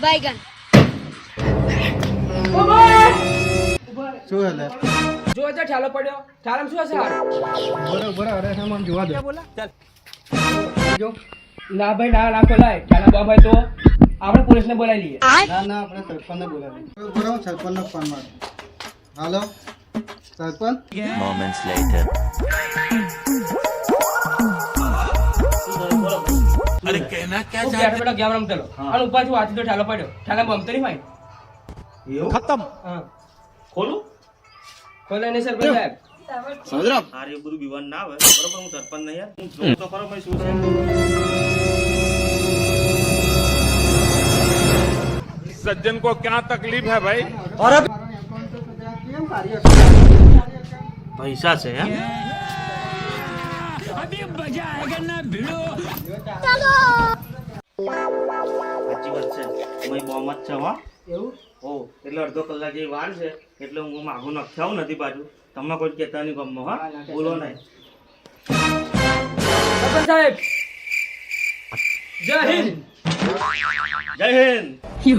बैगन શું હેલે જો આજે ઠાલો પડ્યો ઠાલમ શું હશે હાર બરોબર અરે સામાન જોવા દે બોલા ચાલ જો ના ભાઈ ના બોલાય ઠાલા બાબા તો આપણે પોલીસને બોલાવી લઈએ ના ના આપણે સરપંચને બોલાવી બરોબર સરપંચનો ફોન માર હાલો સરપંચ Moments later. अरे कहना क्या તું બેઠો બેઠો ગેમ રમતેલો અને ઉપાથી વાંચી તો ઠાલો પડ્યો ઠાલા બમતો નહીં ભાઈ એવું खत्म. હા ખોલું ખોલે નહીં સરપંચ સાહેબ સમજરા હારે બધું વિવાદ ના આવે બરોબર હું સરપંચ નહીં યાર હું જોઉં તો ખરો ભાઈ શું છે सज्जन को क्या तकलीफ है भाई પૈસા છે હે સાચી વાત છે મય બોમ જ છે હો એવું ઓ એટલે અડધો કલાક જેવી વાર છે એટલે હું માગું નખ્યાવું નથી પાછું તમને કોઈ કહેતા નહીં ગમો હા બોલો નહીં સરપંચ સાહેબ જય હિન્દ જય હિન્દ Yo.